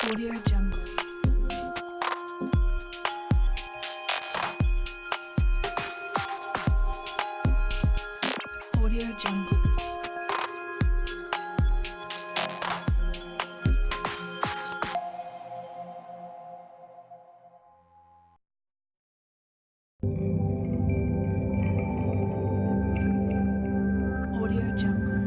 Audio Jungle. Audio Jungle. Audio Jungle.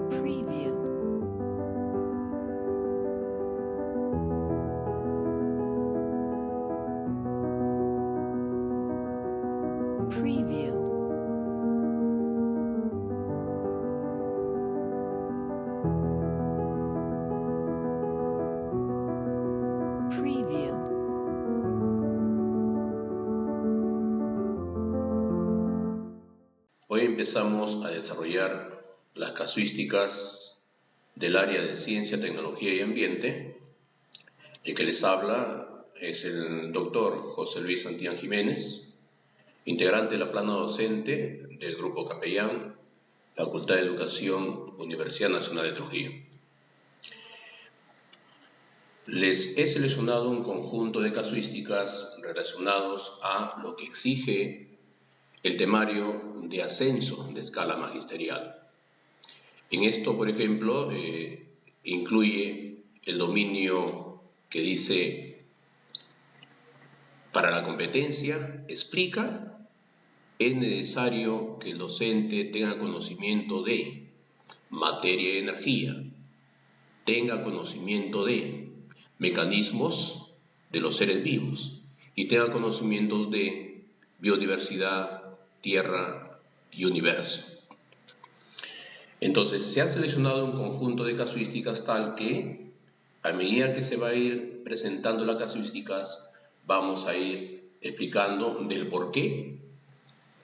Preview. Preview. Preview. Hoy empezamos a desarrollar las casuísticas del área de Ciencia, Tecnología y Ambiente. El que les habla es el doctor José Luis Santillán Jiménez, integrante de la plana docente del Grupo Capellán, Facultad de Educación, Universidad Nacional de Trujillo. Les he seleccionado un conjunto de casuísticas relacionados a lo que exige el temario de ascenso de escala magisterial. En esto, por ejemplo, incluye el dominio que dice: para la competencia, explica, es necesario que el docente tenga conocimiento de materia y energía, tenga conocimiento de mecanismos de los seres vivos y tenga conocimientos de biodiversidad, tierra y universo. Entonces, se han seleccionado un conjunto de casuísticas tal que, a medida que se va a ir presentando las casuísticas, vamos a ir explicando del por qué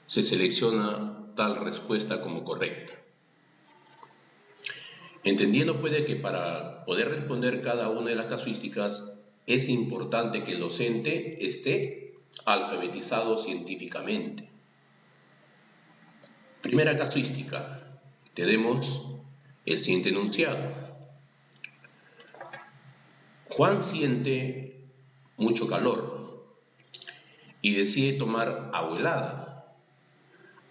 se selecciona tal respuesta como correcta. Entendiendo puede que para poder responder cada una de las casuísticas es importante que el docente esté alfabetizado científicamente. Primera casuística. Tenemos el siguiente enunciado. Juan siente mucho calor y decide tomar agua helada.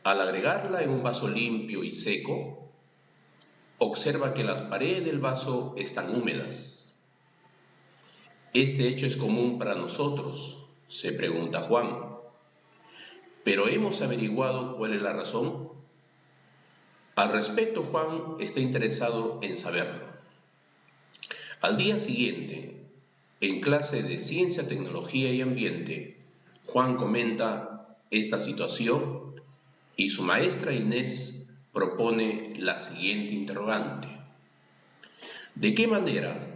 Al agregarla en un vaso limpio y seco, observa que las paredes del vaso están húmedas. Este hecho es común para nosotros, se pregunta Juan. ¿Pero hemos averiguado cuál es la razón? Al respecto, Juan está interesado en saberlo. Al día siguiente, en clase de Ciencia, Tecnología y Ambiente, Juan comenta esta situación y su maestra Inés propone la siguiente interrogante. ¿De qué manera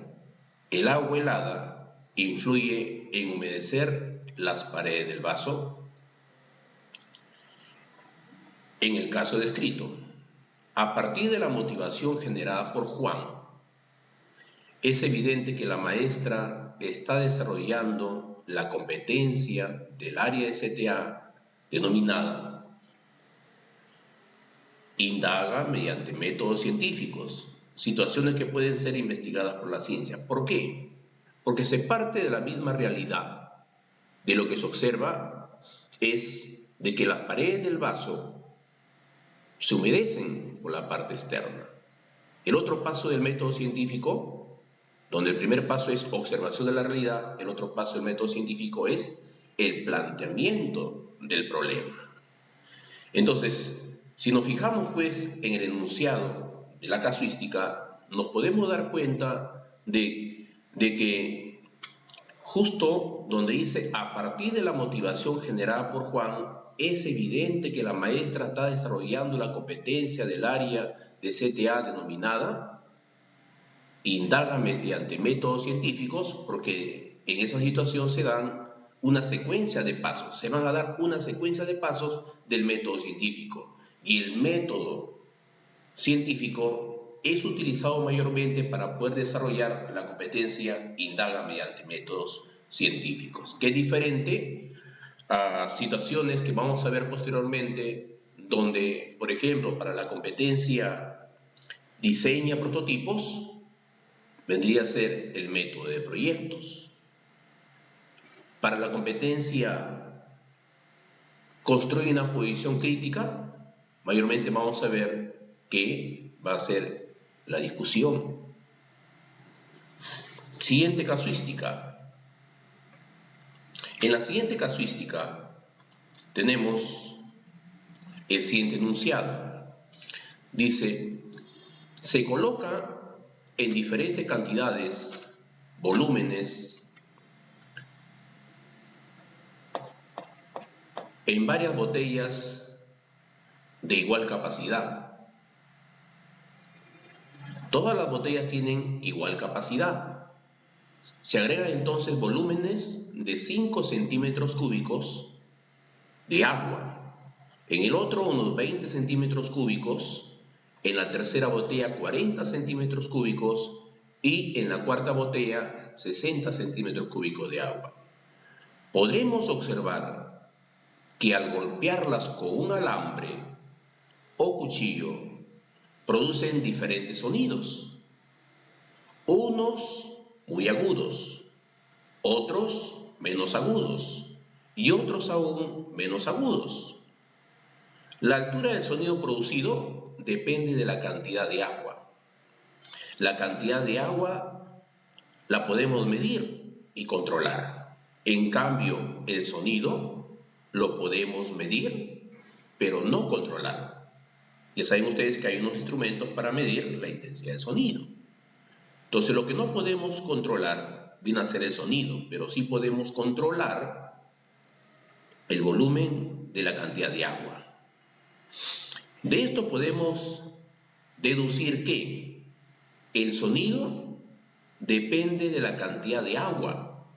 el agua helada influye en humedecer las paredes del vaso? En el caso descrito, a partir de la motivación generada por Juan, es evidente que la maestra está desarrollando la competencia del área de CTA denominada indaga mediante métodos científicos, situaciones que pueden ser investigadas por la ciencia. ¿Por qué? Porque se parte de la misma realidad. De lo que se observa es de que las paredes del vaso se humedecen por la parte externa. El otro paso del método científico, donde el primer paso es observación de la realidad, el otro paso del método científico es el planteamiento del problema. Entonces, si nos fijamos pues en el enunciado de la casuística, nos podemos dar cuenta de que justo donde dice a partir de la motivación generada por Juan, es evidente que la maestra está desarrollando la competencia del área de CTA denominada indaga mediante métodos científicos, porque en esa situación se dan una secuencia de pasos, se van a dar una secuencia de pasos del método científico. Y el método científico es utilizado mayormente para poder desarrollar la competencia indaga mediante métodos científicos, que es diferente a situaciones que vamos a ver posteriormente, donde, por ejemplo, para la competencia diseña prototipos, vendría a ser el método de proyectos. Para la competencia construye una posición crítica, mayormente vamos a ver que va a ser la discusión. Siguiente casuística. En la siguiente casuística tenemos el siguiente enunciado. Dice, se coloca en diferentes cantidades, volúmenes, en varias botellas de igual capacidad. Todas las botellas tienen igual capacidad. Se agregan entonces volúmenes de 5 centímetros cúbicos de agua. En el otro unos 20 centímetros cúbicos. En la tercera botella 40 centímetros cúbicos. Y en la cuarta botella 60 centímetros cúbicos de agua. Podremos observar que al golpearlas con un alambre o cuchillo producen diferentes sonidos, unos muy agudos, otros menos agudos y otros aún menos agudos. La altura del sonido producido depende de la cantidad de agua. La cantidad de agua la podemos medir y controlar. En cambio, el sonido lo podemos medir, pero no controlar. Ya saben ustedes que hay unos instrumentos para medir la intensidad del sonido. Entonces, lo que no podemos controlar viene a ser el sonido, pero sí podemos controlar el volumen de la cantidad de agua. De esto podemos deducir que el sonido depende de la cantidad de agua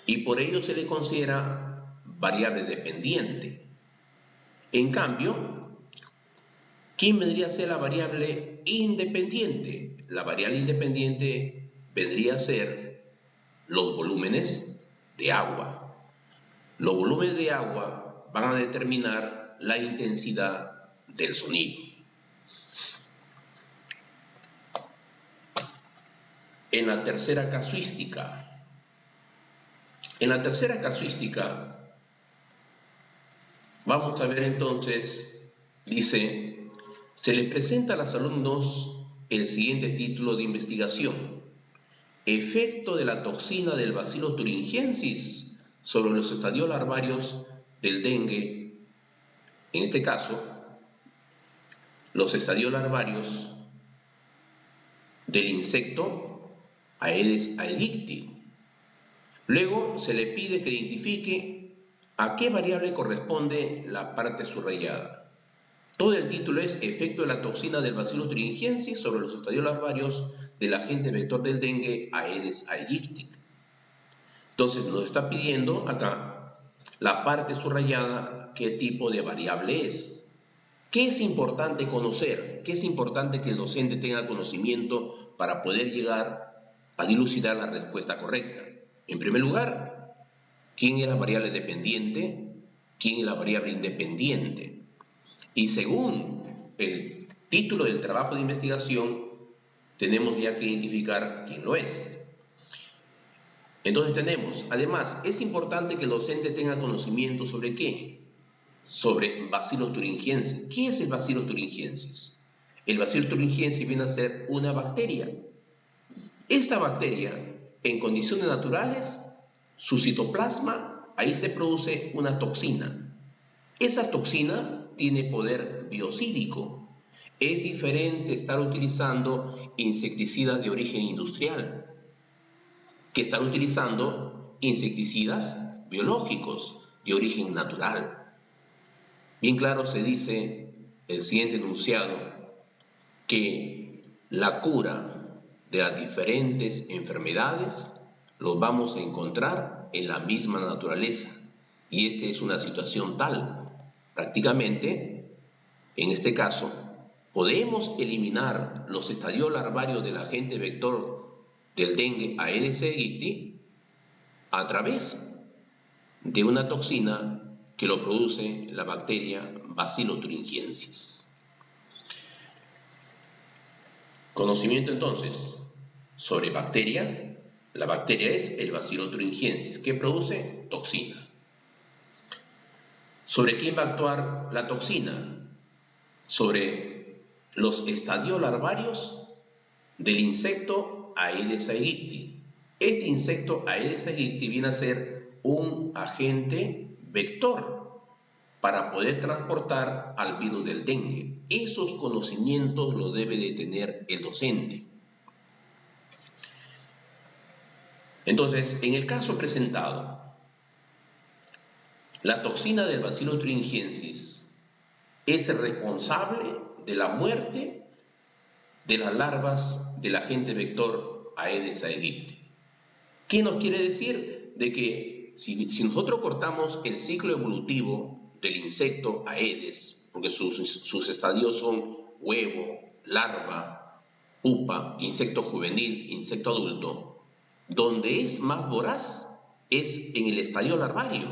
y por ello se le considera variable dependiente. En cambio, ¿quién vendría a ser la variable independiente? La variable independiente vendría a ser los volúmenes de agua. Los volúmenes de agua van a determinar la intensidad del sonido. En la tercera casuística. Vamos a ver entonces, dice, se les presenta a los alumnos el siguiente título de investigación: efecto de la toxina del Bacillus thuringiensis sobre los estadios larvarios del dengue. En este caso, los estadios larvarios del insecto Aedes aegypti. Luego se le pide que identifique a qué variable corresponde la parte subrayada. Todo el título es efecto de la toxina del Bacillus thuringiensis sobre los estadios larvarios del agente vector del dengue Aedes aegypti. Entonces nos está pidiendo acá la parte subrayada qué tipo de variable es. ¿Qué es importante conocer? ¿Qué es importante que el docente tenga conocimiento para poder llegar a dilucidar la respuesta correcta? En primer lugar, ¿quién es la variable dependiente? ¿Quién es la variable independiente? Y según el título del trabajo de investigación, tenemos ya que identificar quién lo es. Entonces tenemos, además, es importante que el docente tenga conocimiento sobre ¿qué? Sobre Bacillus thuringiensis. ¿Qué es el Bacillus thuringiensis? El Bacillus thuringiensis viene a ser una bacteria. Esta bacteria, en condiciones naturales, su citoplasma, ahí se produce una toxina. Esa toxina tiene poder biocídico. Es diferente estar utilizando insecticidas de origen industrial que estar utilizando insecticidas biológicos de origen natural. Bien claro se dice el siguiente enunciado, que la cura de las diferentes enfermedades los vamos a encontrar en la misma naturaleza. Y esta es una situación tal. Prácticamente, en este caso, podemos eliminar los estadios larvarios del agente vector del dengue Aedes aegypti a través de una toxina que lo produce la bacteria Bacillus thuringiensis. Conocimiento entonces sobre bacteria. La bacteria es el Bacillus thuringiensis, que produce toxina. ¿Sobre quién va a actuar la toxina? Sobre los estadios larvarios del insecto Aedes aegypti. Este insecto Aedes aegypti viene a ser un agente vector para poder transportar al virus del dengue. Esos conocimientos los debe de tener el docente. Entonces, en el caso presentado, la toxina del Bacillus thuringiensis es responsable de la muerte de las larvas del agente vector Aedes aegypti. ¿Qué nos quiere decir? De que si nosotros cortamos el ciclo evolutivo del insecto Aedes, porque sus estadios son huevo, larva, pupa, insecto juvenil, insecto adulto, donde es más voraz es en el estadio larvario.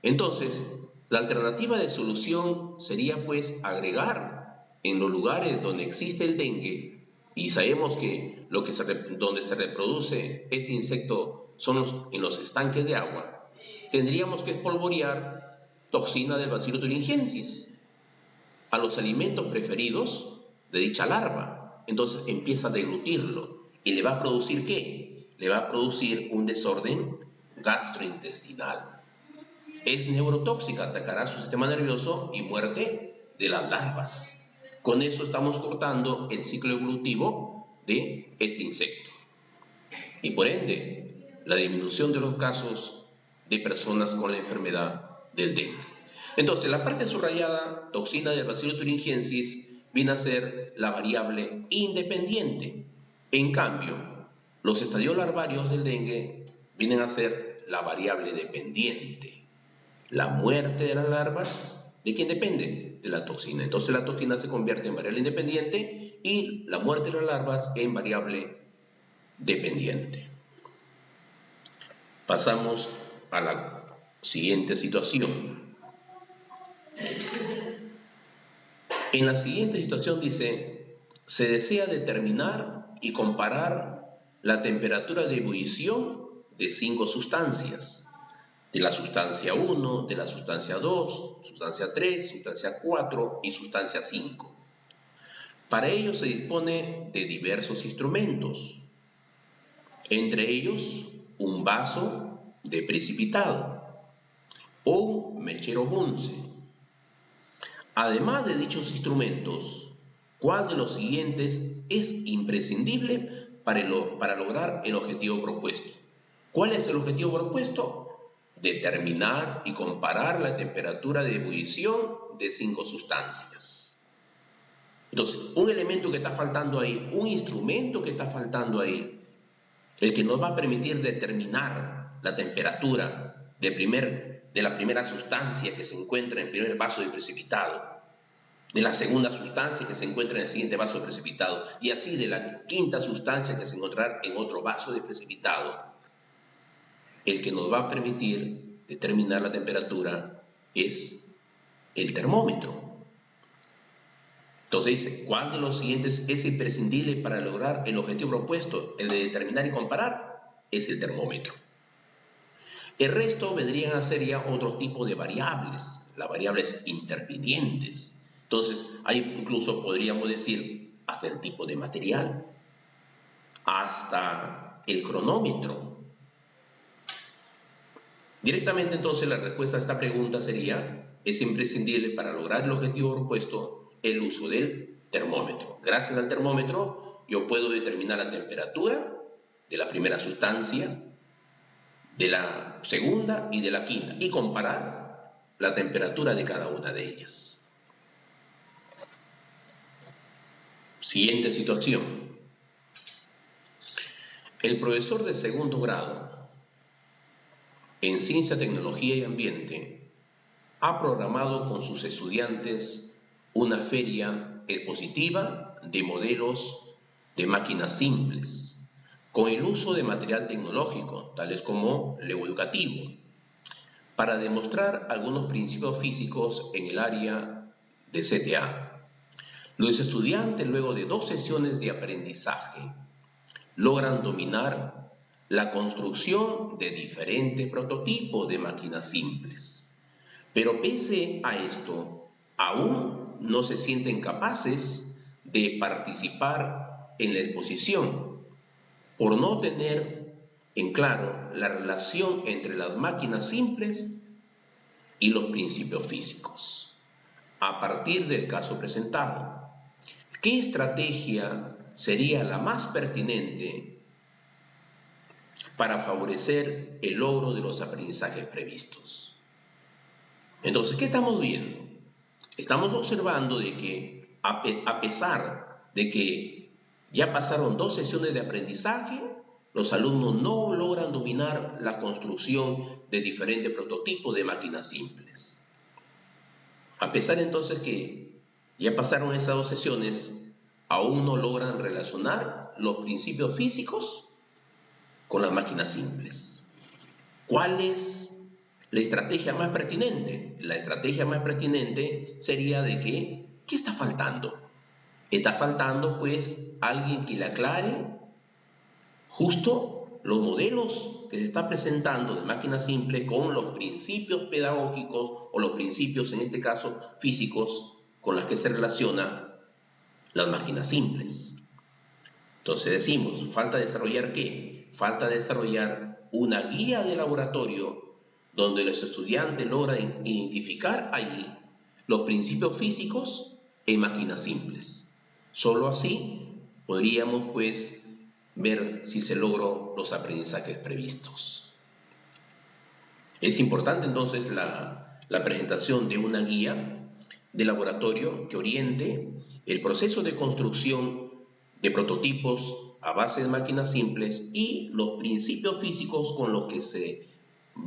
Entonces, la alternativa de solución sería pues agregar en los lugares donde existe el dengue, y sabemos que donde se reproduce este insecto son en los estanques de agua, tendríamos que espolvorear toxina del Bacillus thuringiensis a los alimentos preferidos de dicha larva. Entonces empieza a deglutirlo y le va a producir ¿qué? Le va a producir un desorden gastrointestinal. Es neurotóxica, atacará su sistema nervioso y muerte de las larvas. Con eso estamos cortando el ciclo evolutivo de este insecto. Y por ende, la disminución de los casos de personas con la enfermedad del dengue. Entonces, la parte subrayada, toxina del Bacillus thuringiensis, viene a ser la variable independiente. En cambio, los estadios larvarios del dengue vienen a ser la variable dependiente. La muerte de las larvas, ¿de quién depende? De la toxina. Entonces la toxina se convierte en variable independiente y la muerte de las larvas en variable dependiente. Pasamos a la siguiente situación. En la siguiente situación dice, se desea determinar y comparar la temperatura de ebullición de 5 sustancias. De la sustancia 1, de la sustancia 2, sustancia 3, sustancia 4 y sustancia 5. Para ello se dispone de diversos instrumentos, entre ellos un vaso de precipitado o un mechero Bunsen. Además de dichos instrumentos, ¿cuál de los siguientes es imprescindible para lograr el objetivo propuesto? ¿Cuál es el objetivo propuesto? Determinar y comparar la temperatura de ebullición de 5 sustancias. Entonces, un elemento que está faltando ahí, un instrumento que está faltando ahí, el que nos va a permitir determinar la temperatura de la primera sustancia que se encuentra en el primer vaso de precipitado, de la segunda sustancia que se encuentra en el siguiente vaso de precipitado, y así de la quinta sustancia que se encontrará en otro vaso de precipitado. El que nos va a permitir determinar la temperatura es el termómetro. Entonces dice, ¿cuál de los siguientes es imprescindible para lograr el objetivo propuesto? El de determinar y comparar es el termómetro. El resto vendrían a ser ya otro tipo de variables, las variables intervinientes. Entonces, hay incluso, podríamos decir, hasta el tipo de material, hasta el cronómetro. Directamente entonces la respuesta a esta pregunta sería, es imprescindible para lograr el objetivo propuesto el uso del termómetro. Gracias al termómetro yo puedo determinar la temperatura de la primera sustancia, de la segunda y de la quinta y comparar la temperatura de cada una de ellas. Siguiente situación. El profesor de segundo grado en Ciencia, Tecnología y Ambiente ha programado con sus estudiantes una feria expositiva de modelos de máquinas simples, con el uso de material tecnológico, tales como Lego educativo, para demostrar algunos principios físicos en el área de CTA. Los estudiantes, luego de 2 sesiones de aprendizaje, logran dominar la construcción de diferentes prototipos de máquinas simples. Pero pese a esto, aún no se sienten capaces de participar en la exposición por no tener en claro la relación entre las máquinas simples y los principios físicos. A partir del caso presentado, ¿qué estrategia sería la más pertinente para favorecer el logro de los aprendizajes previstos? Entonces, ¿qué estamos viendo? Estamos observando de que a pesar de que ya pasaron 2 sesiones de aprendizaje, los alumnos no logran dominar la construcción de diferentes prototipos de máquinas simples. A pesar entonces que ya pasaron esas 2 sesiones, aún no logran relacionar los principios físicos con las máquinas simples. ¿Cuál es la estrategia más pertinente? La estrategia más pertinente sería de que, ¿qué está faltando? Está faltando pues alguien que le aclare justo los modelos que se está presentando de máquina simple con los principios pedagógicos o los principios, en este caso, físicos, con las que se relaciona las máquinas simples. Entonces decimos, falta desarrollar ¿qué? Falta desarrollar una guía de laboratorio donde los estudiantes logran identificar allí los principios físicos en máquinas simples. Solo así podríamos pues ver si se logró los aprendizajes previstos. Es importante entonces la presentación de una guía de laboratorio que oriente el proceso de construcción de prototipos a base de máquinas simples y los principios físicos con los que se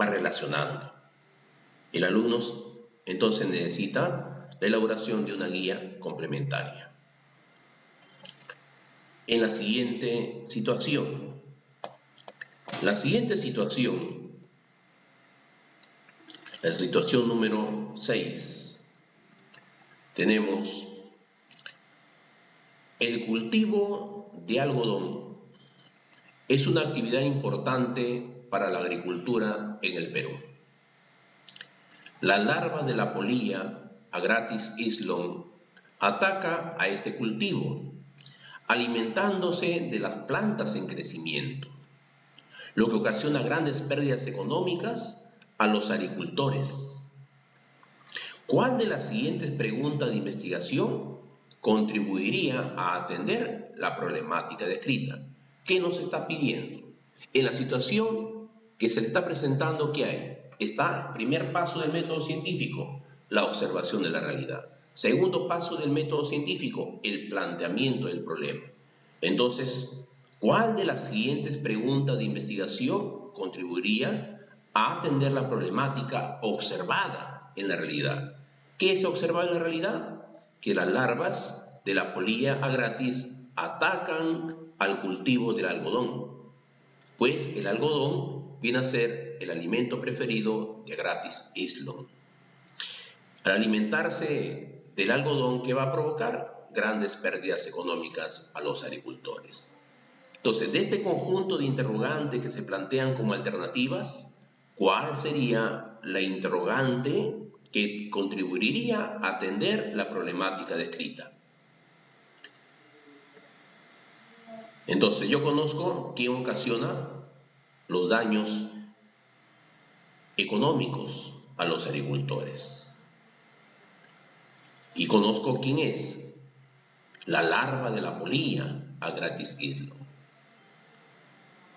va relacionando. El alumno entonces necesita la elaboración de una guía complementaria. En la siguiente situación, la situación número 6, tenemos el cultivo de algodón. Es una actividad importante para la agricultura en el Perú. La larva de la polilla, Agratis islon, ataca a este cultivo, alimentándose de las plantas en crecimiento, lo que ocasiona grandes pérdidas económicas a los agricultores. ¿Cuál de las siguientes preguntas de investigación contribuiría a atender la problemática descrita? ¿Qué nos está pidiendo? En la situación que se le está presentando, ¿qué hay? Está, primer paso del método científico, la observación de la realidad. Segundo paso del método científico, el planteamiento del problema. Entonces, ¿cuál de las siguientes preguntas de investigación contribuiría a atender la problemática observada en la realidad? ¿Qué se observa en la realidad? Que las larvas de la polilla agratis atacan al cultivo del algodón, pues el algodón viene a ser el alimento preferido de Agratis islon. Al alimentarse del algodón, ¿qué va a provocar? Grandes pérdidas económicas a los agricultores. Entonces, de este conjunto de interrogantes que se plantean como alternativas, ¿cuál sería la interrogante que contribuiría a atender la problemática descrita? Entonces, yo conozco quién ocasiona los daños económicos a los agricultores. Y conozco quién es la larva de la polilla, Agratis islon.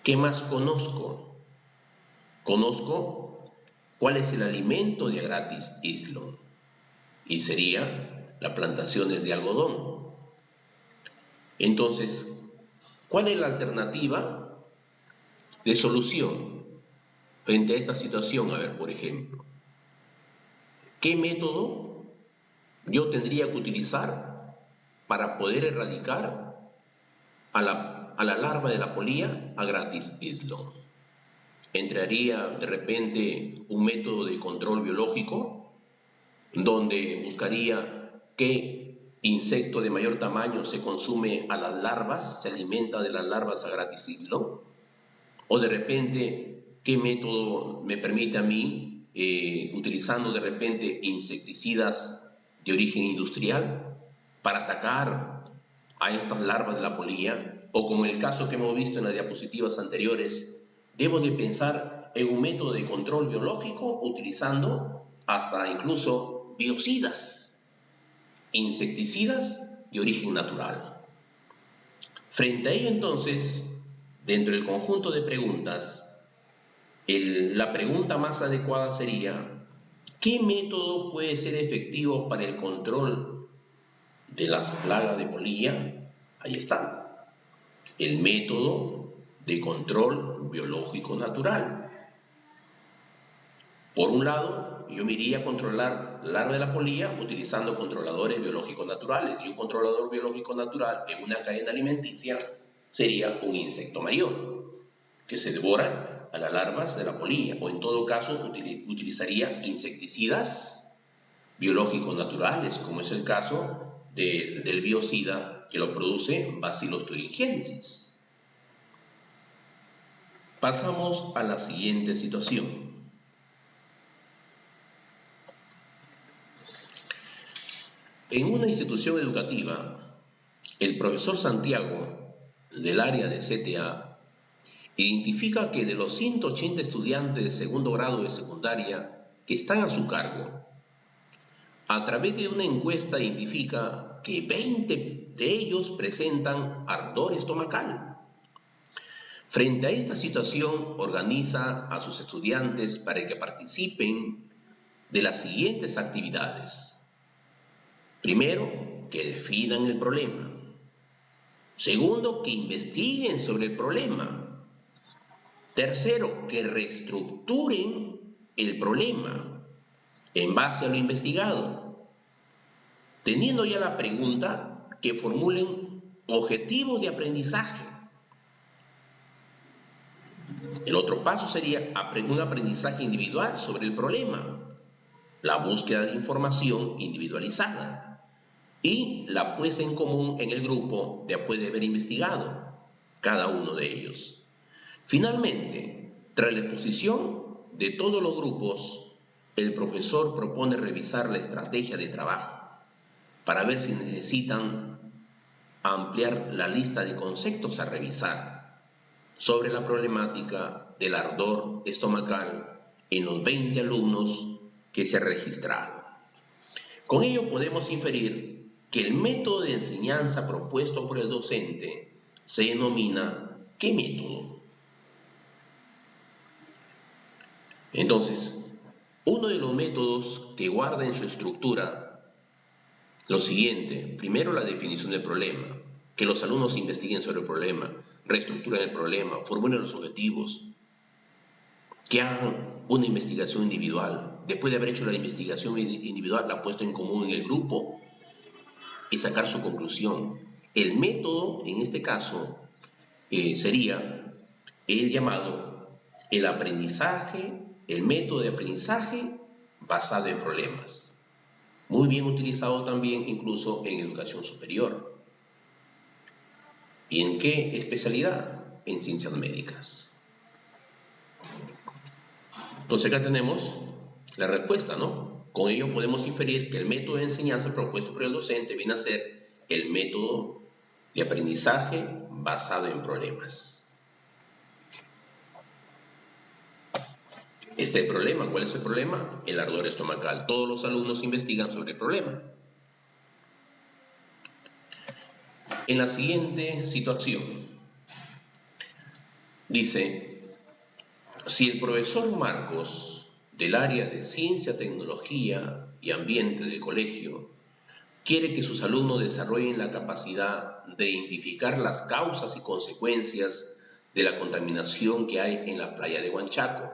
¿Qué más conozco? Conozco cuál es el alimento de Agratis islon, y sería las plantaciones de algodón. Entonces, ¿cuál es la alternativa de solución frente a esta situación? A ver, por ejemplo, ¿qué método yo tendría que utilizar para poder erradicar a la larva de la polilla, Agratis islon? Entraría de repente un método de control biológico donde buscaría qué insecto de mayor tamaño se consume a las larvas, se alimenta de las larvas a gratis siglo, o de repente qué método me permite a mí, utilizando de repente insecticidas de origen industrial, para atacar a estas larvas de la polilla, o como en el caso que hemos visto en las diapositivas anteriores, debo de pensar en un método de control biológico utilizando hasta incluso biocidas, insecticidas de origen natural. Frente a ello entonces, dentro del conjunto de preguntas, la pregunta más adecuada sería, ¿qué método puede ser efectivo para el control de las plagas de polilla? Ahí está, el método de control biológico natural. Por un lado, yo me iría a controlar la larva de la polilla utilizando controladores biológicos naturales, y un controlador biológico natural en una cadena alimenticia sería un insecto mayor que se devora a las larvas de la polilla, o en todo caso utilizaría insecticidas biológicos naturales, como es el caso del biocida que lo produce Bacillus thuringiensis. Pasamos a la siguiente situación. En una institución educativa, el profesor Santiago, del área de CTA, identifica que de los 180 estudiantes de segundo grado de secundaria que están a su cargo, a través de una encuesta identifica que 20 de ellos presentan ardor estomacal. Frente a esta situación, organiza a sus estudiantes para que participen de las siguientes actividades. Primero, que definan el problema. Segundo, que investiguen sobre el problema. Tercero, que reestructuren el problema en base a lo investigado. Teniendo ya la pregunta, que formulen objetivos de aprendizaje. El otro paso sería un aprendizaje individual sobre el problema, la búsqueda de información individualizada y la puesta en común en el grupo después de haber investigado cada uno de ellos. Finalmente, tras la exposición de todos los grupos, el profesor propone revisar la estrategia de trabajo para ver si necesitan ampliar la lista de conceptos a revisar sobre la problemática del ardor estomacal en los 20 alumnos que se han registrado. Con ello podemos inferir que el método de enseñanza propuesto por el docente se denomina ¿qué método? Entonces, uno de los métodos que guarda en su estructura lo siguiente: primero, la definición del problema, que los alumnos investiguen sobre el problema, reestructuren el problema, formulen los objetivos, que hagan una investigación individual. Después de haber hecho la investigación individual, la puesta en común en el grupo y sacar su conclusión. El método, en este caso, sería el llamado el aprendizaje, el método de aprendizaje basado en problemas. Muy bien utilizado también incluso en educación superior. ¿Y en qué especialidad? En ciencias médicas. Entonces acá tenemos la respuesta, ¿no? Con ello podemos inferir que el método de enseñanza propuesto por el docente viene a ser el método de aprendizaje basado en problemas. Este es el problema. ¿Cuál es el problema? El ardor estomacal. Todos los alumnos investigan sobre el problema. En la siguiente situación, dice, si el profesor Marcos, del área de Ciencia, Tecnología y Ambiente del colegio, quiere que sus alumnos desarrollen la capacidad de identificar las causas y consecuencias de la contaminación que hay en la playa de Huanchaco,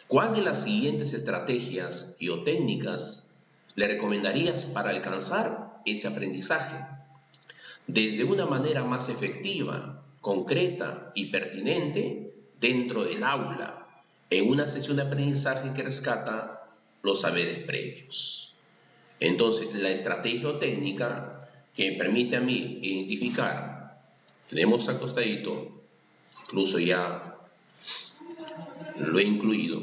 ¿cuál de las siguientes estrategias y o técnicas le recomendarías para alcanzar ese aprendizaje? Desde una manera más efectiva, concreta y pertinente, dentro del aula, en una sesión de aprendizaje que rescata los saberes previos. Entonces, la estrategia o técnica que me permite a mí identificar, tenemos acostadito, incluso ya lo he incluido,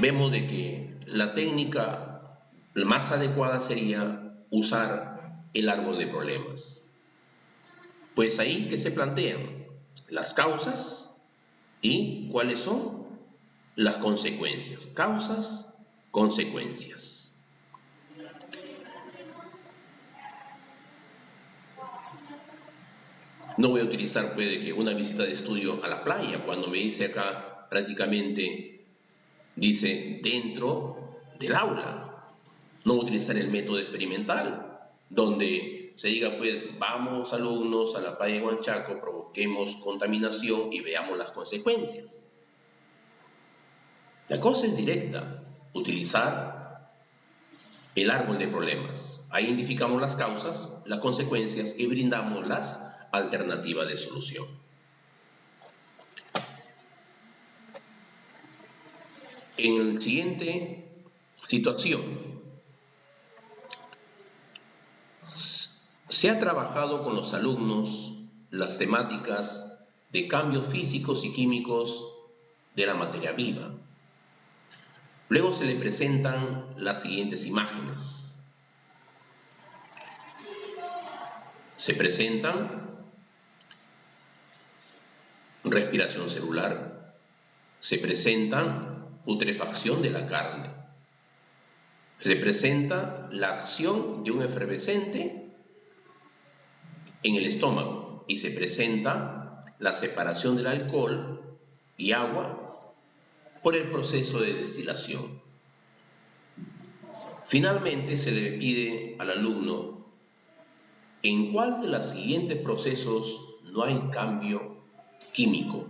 vemos de que la técnica más adecuada sería usar el árbol de problemas. Pues ahí que se plantean las causas y cuáles son las consecuencias. Causas, consecuencias. No voy a utilizar, puede que una visita de estudio a la playa, cuando me dice acá prácticamente, dice dentro del aula. No voy a utilizar el método experimental, donde se diga, pues vamos alumnos a la playa de Huanchaco, provoquemos contaminación y veamos las consecuencias. La cosa es directa, utilizar el árbol de problemas. Ahí identificamos las causas, las consecuencias y brindamos las alternativas de solución. En la siguiente situación, se ha trabajado con los alumnos las temáticas de cambios físicos y químicos de la materia viva. Luego se le presentan las siguientes imágenes. Se presentan respiración celular, se presentan putrefacción de la carne, se presenta la acción de un efervescente en el estómago y se presenta la separación del alcohol y agua por el proceso de destilación. Finalmente se le pide al alumno en cuál de los siguientes procesos no hay cambio químico.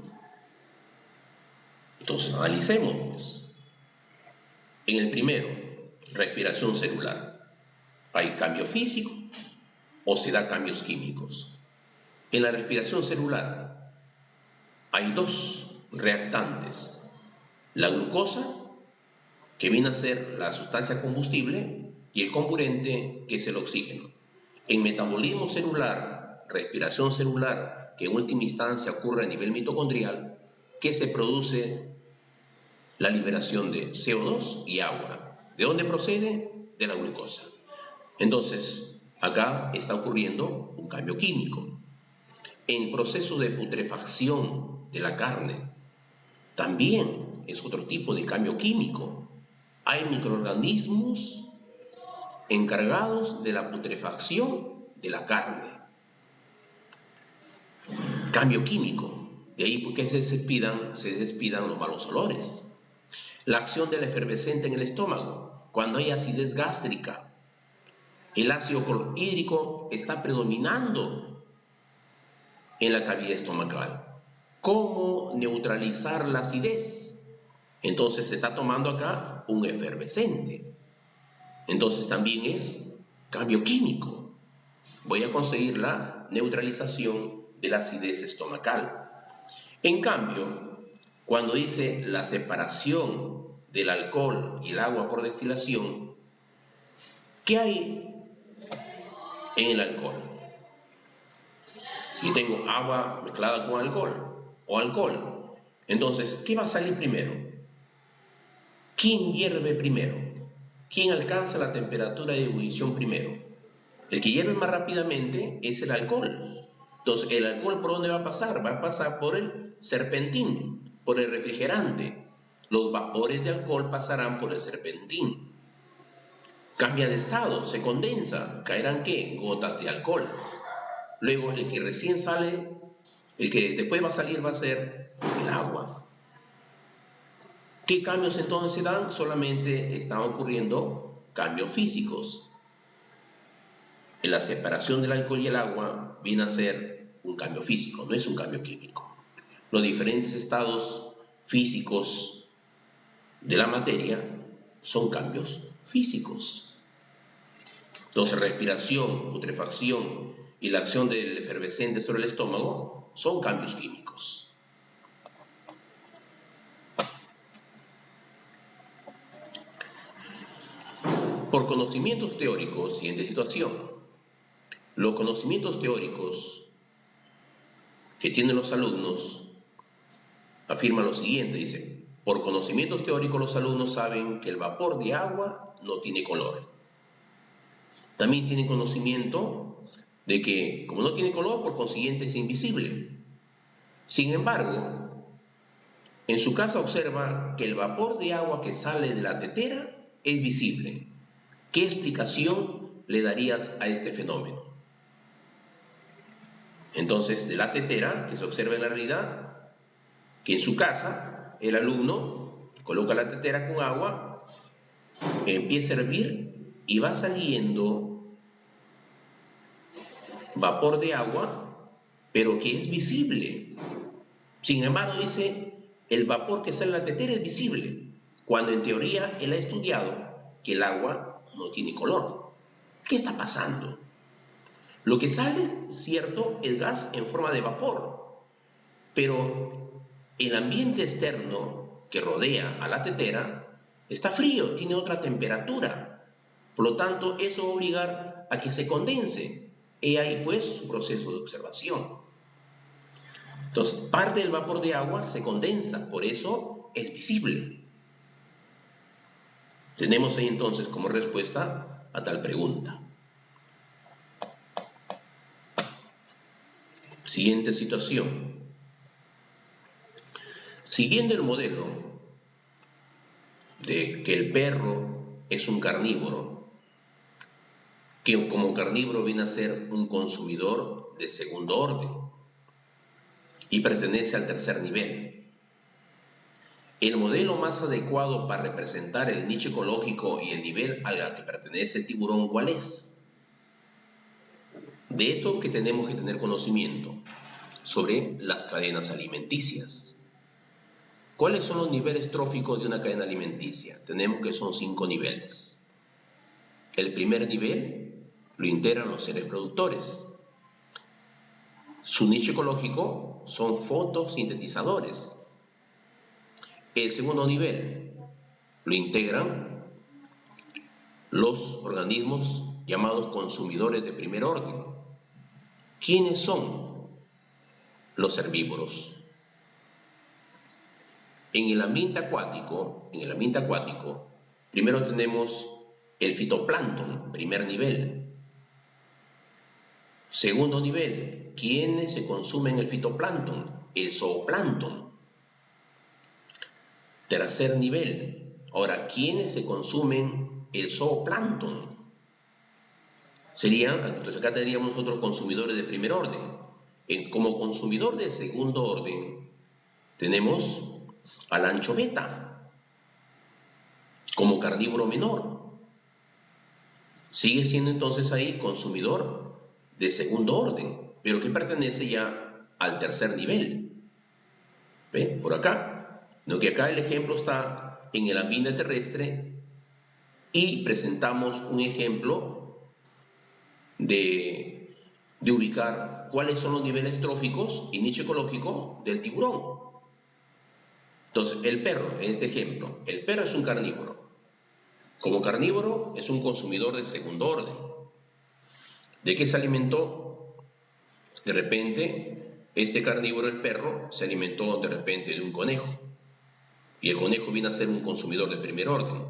Entonces analicemos, pues. En el primero, respiración celular, ¿hay cambio físico o se da cambios químicos? En la respiración celular hay dos reactantes, la glucosa, que viene a ser la sustancia combustible, y el comburente, que es el oxígeno. En metabolismo celular, respiración celular, que en última instancia ocurre a nivel mitocondrial, que se produce la liberación de CO2 y agua. ¿De dónde procede? De la glucosa. Entonces, acá está ocurriendo un cambio químico. En el proceso de putrefacción de la carne, también es otro tipo de cambio químico. Hay microorganismos encargados de la putrefacción de la carne. Cambio químico. De ahí porque se despidan los malos olores. La acción del efervescente en el estómago, cuando hay acidez gástrica. El ácido clorhídrico está predominando en la cavidad estomacal. ¿Cómo neutralizar la acidez? Entonces se está tomando acá un efervescente. Entonces también es cambio químico. Voy a conseguir la neutralización de la acidez estomacal. En cambio, cuando dice la separación del alcohol y el agua por destilación, ¿qué hay en el alcohol? Si tengo agua mezclada con alcohol o alcohol, entonces, ¿qué va a salir primero? ¿Quién hierve primero? ¿Quién alcanza la temperatura de ebullición primero? El que hierve más rápidamente es el alcohol. Entonces, ¿el alcohol por dónde va a pasar? Va a pasar por el serpentín, por el refrigerante. Los vapores de alcohol pasarán por el serpentín. Cambia de estado, se condensa. ¿Caerán qué? Gotas de alcohol. Luego, el que recién sale, el que después va a salir va a ser el agua. ¿Qué cambios entonces se dan? Solamente están ocurriendo cambios físicos. En la separación del alcohol y el agua viene a ser un cambio físico, no es un cambio químico. Los diferentes estados físicos de la materia son cambios físicos. Entonces, respiración, putrefacción y la acción del efervescente sobre el estómago son cambios químicos. Por conocimientos teóricos, siguiente situación. Los conocimientos teóricos que tienen los alumnos afirman lo siguiente, dice, por conocimientos teóricos los alumnos saben que el vapor de agua no tiene color. También tienen conocimiento de que, como no tiene color, por consiguiente es invisible. Sin embargo, en su casa observa que el vapor de agua que sale de la tetera es visible. ¿Qué explicación le darías a este fenómeno? Entonces, de la tetera, que se observa en la realidad, que en su casa el alumno coloca la tetera con agua, empieza a hervir y va saliendo vapor de agua, pero que es visible. Sin embargo, dice, el vapor que sale de la tetera es visible, cuando en teoría él ha estudiado que el agua no tiene color. ¿Qué está pasando? Lo que sale, cierto, es gas en forma de vapor, pero el ambiente externo que rodea a la tetera está frío, tiene otra temperatura. Por lo tanto, eso va a obligar a que se condense. He ahí pues su proceso de observación. Entonces, parte del vapor de agua se condensa, por eso es visible. Tenemos ahí entonces como respuesta a tal pregunta. Siguiente situación. Siguiendo el modelo de que el perro es un carnívoro, que como carnívoro viene a ser un consumidor de segundo orden y pertenece al tercer nivel. El modelo más adecuado para representar el nicho ecológico y el nivel al que pertenece el tiburón, ¿cuál es? De esto que tenemos que tener conocimiento sobre las cadenas alimenticias. ¿Cuáles son los niveles tróficos de una cadena alimenticia? Tenemos que son 5 niveles. El primer nivel lo integran los seres productores. Su nicho ecológico son fotosintetizadores. El segundo nivel lo integran los organismos llamados consumidores de primer orden. ¿Quiénes son los herbívoros? En el ambiente acuático, primero tenemos el fitoplancton, primer nivel. Segundo nivel, ¿quiénes se consumen el fitoplancton? El zooplancton. Tercer nivel, ahora, ¿quiénes se consumen el zooplancton? Entonces acá tendríamos nosotros consumidores de primer orden. Como consumidor de segundo orden, tenemos al anchoveta como carnívoro menor. Sigue siendo entonces ahí consumidor de segundo orden, pero que pertenece ya al tercer nivel. ¿Ven? Por acá. No, que acá el ejemplo está en el ambiente terrestre y presentamos un ejemplo de ubicar cuáles son los niveles tróficos y nicho ecológico del tiburón. Entonces, el perro, en este ejemplo, el perro es un carnívoro. Como carnívoro es un consumidor de segundo orden. ¿De qué se alimentó? De repente, este carnívoro, el perro, se alimentó de repente de un conejo. Y el conejo viene a ser un consumidor de primer orden.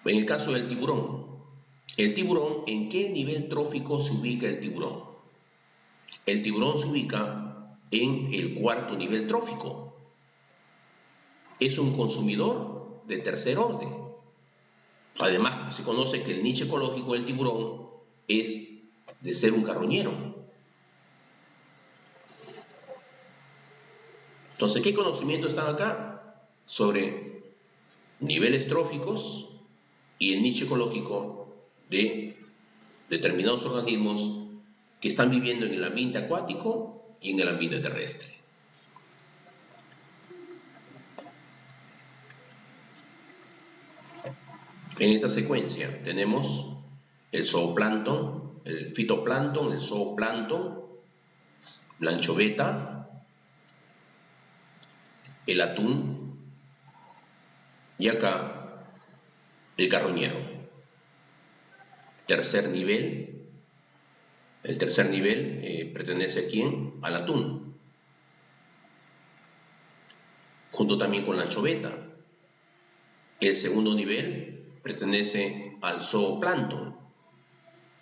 En el caso del tiburón, ¿en qué nivel trófico se ubica el tiburón? El tiburón se ubica en el cuarto nivel trófico. Es un consumidor de tercer orden. Además, se conoce que el nicho ecológico del tiburón es de ser un carroñero. Entonces, ¿qué conocimientos están acá? Sobre niveles tróficos y el nicho ecológico de determinados organismos que están viviendo en el ambiente acuático y en el ambiente terrestre. En esta secuencia tenemos el zooplancton, el fitoplancton, el zooplancton, la anchoveta, el atún y acá el carroñero. Tercer nivel, el tercer nivel pertenece a quién? Al atún, junto también con la anchoveta. El segundo nivel pertenece al zooplancton.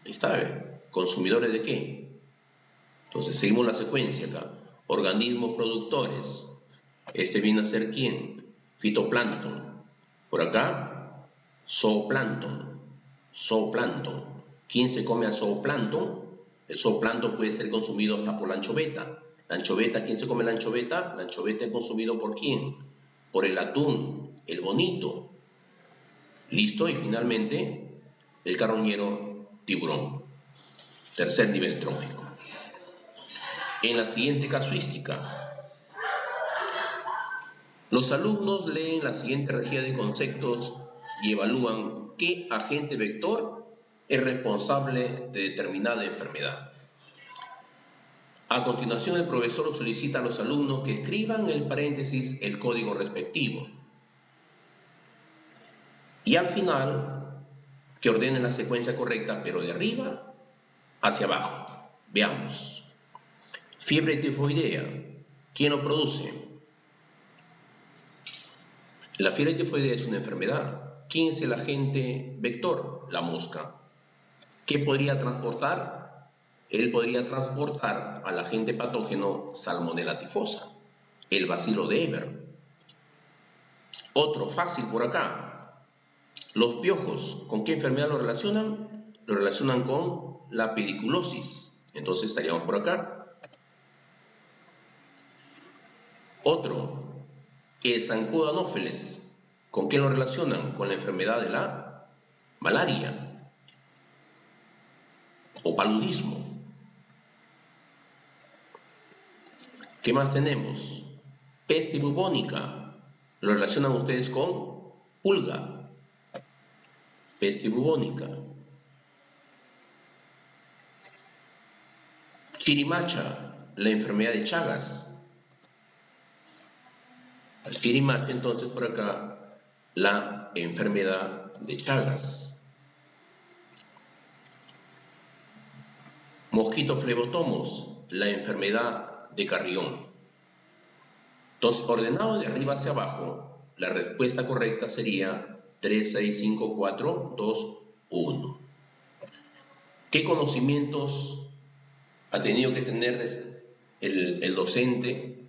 Ahí está, ¿consumidores de qué? Entonces seguimos la secuencia acá. Organismos productores. Este viene a ser ¿quién? Fitoplancton. Por acá, zooplancton. Zooplancton. ¿Quién se come al zooplancton? El zooplancton puede ser consumido hasta por la anchoveta. La anchoveta, ¿quién se come la anchoveta? La anchoveta es consumido ¿por quién? Por el atún, el bonito. Listo, y finalmente el carroñero tiburón. Tercer nivel trófico. En la siguiente casuística, los alumnos leen la siguiente regía de conceptos y evalúan qué agente vector es responsable de determinada enfermedad. A continuación, el profesor solicita a los alumnos que escriban en el paréntesis el código respectivo. Y al final, que ordenen la secuencia correcta, pero de arriba hacia abajo. Veamos. Fiebre tifoidea. ¿Quién lo produce? La fiebre tifoidea es una enfermedad. ¿Quién es el agente vector? La mosca. ¿Qué podría transportar? Él podría transportar al agente patógeno Salmonella tifosa, el bacilo de Eber. Otro fácil por acá. Los piojos, ¿con qué enfermedad lo relacionan? Lo relacionan con la pediculosis. Entonces estaríamos por acá. Otro, el zancudo anófeles, ¿con qué lo relacionan? Con la enfermedad de la malaria o paludismo. ¿Qué más tenemos? Peste bubónica, lo relacionan ustedes con pulga. Peste bubónica. Chirimacha, la enfermedad de Chagas. Chirimacha, entonces por acá, la enfermedad de Chagas. Mosquito flebotomos, la enfermedad de Carrión. Entonces, ordenado de arriba hacia abajo, la respuesta correcta sería 3, 6, 5, 4, 2, 1. ¿Qué conocimientos ha tenido que tener el docente?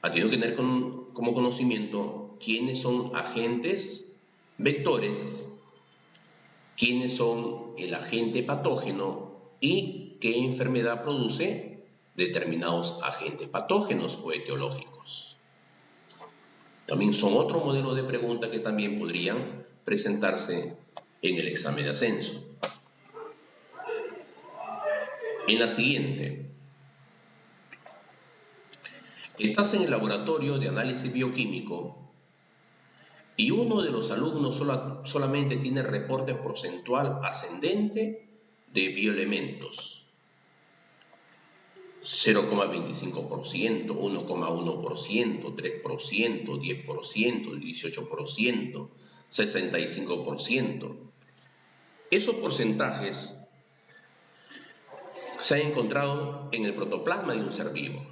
Ha tenido que tener como conocimiento quiénes son agentes vectores, quiénes son el agente patógeno y qué enfermedad produce determinados agentes patógenos o etiológicos. También son otro modelo de pregunta que también podrían presentarse en el examen de ascenso. En la siguiente, estás en el laboratorio de análisis bioquímico y uno de los alumnos solamente tiene reporte porcentual ascendente de bioelementos. 0,25%, 1,1%, 3%, 10%, 18%, 65%. Esos porcentajes se han encontrado en el protoplasma de un ser vivo.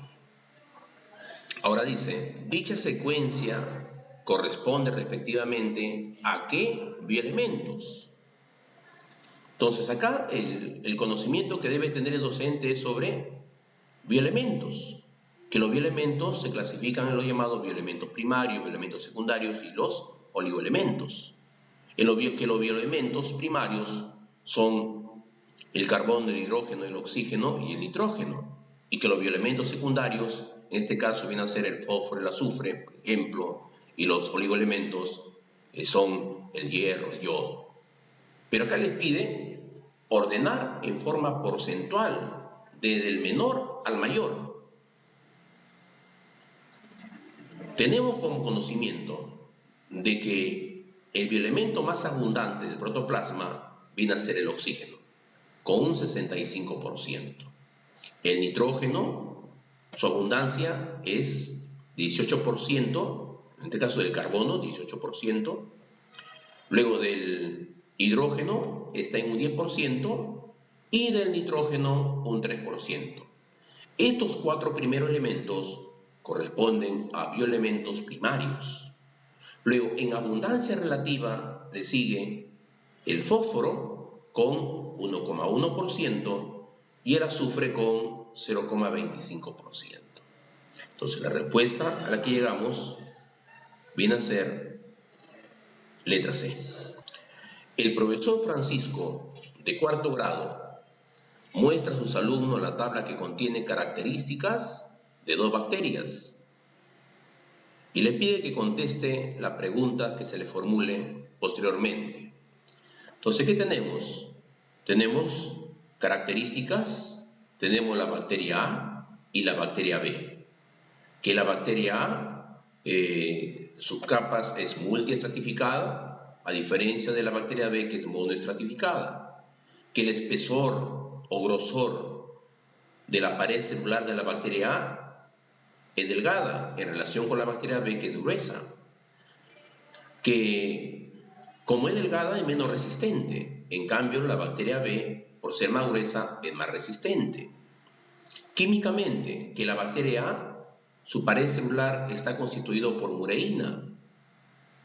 Ahora dice, dicha secuencia corresponde respectivamente a qué bioelementos. Entonces acá el conocimiento que debe tener el docente es sobre bioelementos, que los bioelementos se clasifican en los llamados bioelementos primarios, bioelementos secundarios y los oligoelementos. Que los bioelementos primarios son el carbón, el hidrógeno, el oxígeno y el nitrógeno, y que los bioelementos secundarios, en este caso viene a ser el fósforo, el azufre, por ejemplo, y los oligoelementos son el hierro, el yodo. Pero acá les pide ordenar en forma porcentual, desde el menor al mayor. Tenemos como conocimiento de que el bioelemento más abundante del protoplasma viene a ser el oxígeno. con un 65%. El nitrógeno, su abundancia es 18%, en este caso del carbono, 18%. Luego del hidrógeno está en un 10% y del nitrógeno un 3%. Estos 4 primeros elementos corresponden a bioelementos primarios. Luego, en abundancia relativa, le sigue el fósforo con 1,1% y el azufre con 0,25%. Entonces, la respuesta a la que llegamos viene a ser letra C. El profesor Francisco, de 4º grado, muestra a sus alumnos la tabla que contiene características de 2 bacterias y le pide que conteste la pregunta que se le formule posteriormente. Entonces, ¿qué tenemos? Tenemos características, tenemos la bacteria A y la bacteria B. Que la bacteria A, sus capas es multiestratificada, a diferencia de la bacteria B que es monoestratificada. Que el espesor o grosor de la pared celular de la bacteria A es delgada en relación con la bacteria B que es gruesa. Que como es delgada es menos resistente, en cambio la bacteria B, por ser más gruesa, es más resistente. Químicamente, que la bacteria A, su pared celular está constituido por mureína,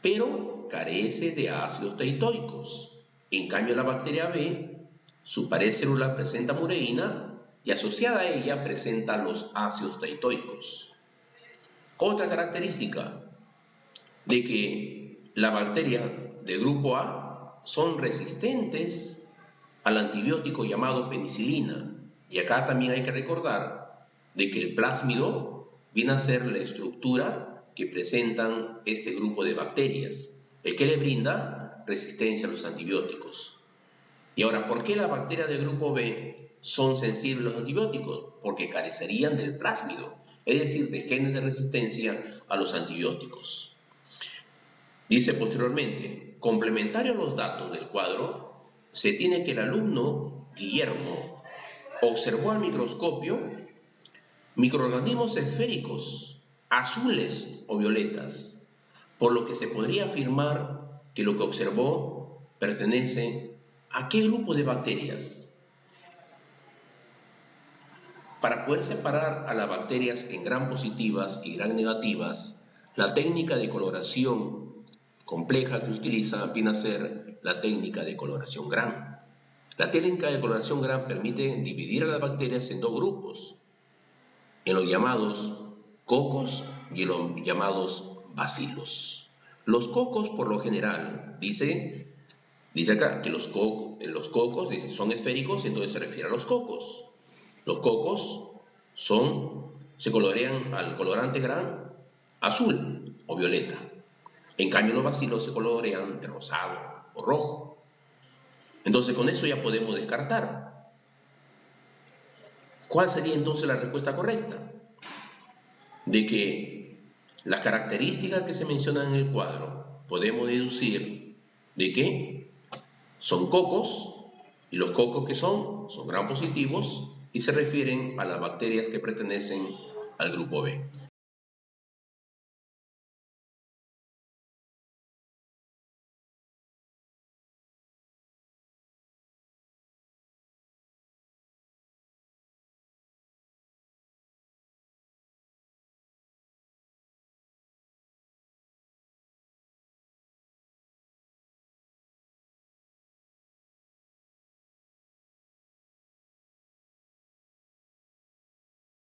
pero carece de ácidos teitoicos. En cambio la bacteria B, su pared celular presenta mureína y asociada a ella presenta los ácidos teitoicos. Otra característica de que la bacteria de grupo A son resistentes al antibiótico llamado penicilina. Y acá también hay que recordar de que el plásmido viene a ser la estructura que presentan este grupo de bacterias, el que le brinda resistencia a los antibióticos. Y ahora, ¿por qué las bacterias del grupo B son sensibles a los antibióticos? Porque carecerían del plásmido, es decir, de genes de resistencia a los antibióticos. Dice posteriormente, complementario a los datos del cuadro, se tiene que el alumno Guillermo observó al microscopio microorganismos esféricos, azules o violetas, por lo que se podría afirmar que lo que observó pertenece a qué grupo de bacterias. Para poder separar a las bacterias en gram positivas y gram negativas, la técnica de coloración compleja que utiliza viene a ser la técnica de coloración gram. La técnica de coloración gram permite dividir a las bacterias en 2 grupos, en los llamados cocos y en los llamados bacilos. Los cocos, por lo general, dice acá que los cocos son esféricos, entonces se refiere a los cocos. Los cocos se colorean al colorante gram azul o violeta. En cambio, los bacilos se colorean de rosado o rojo. Entonces, con eso ya podemos descartar. ¿Cuál sería entonces la respuesta correcta? De que las características que se mencionan en el cuadro podemos deducir de que son cocos, y los cocos que son gram positivos y se refieren a las bacterias que pertenecen al grupo B.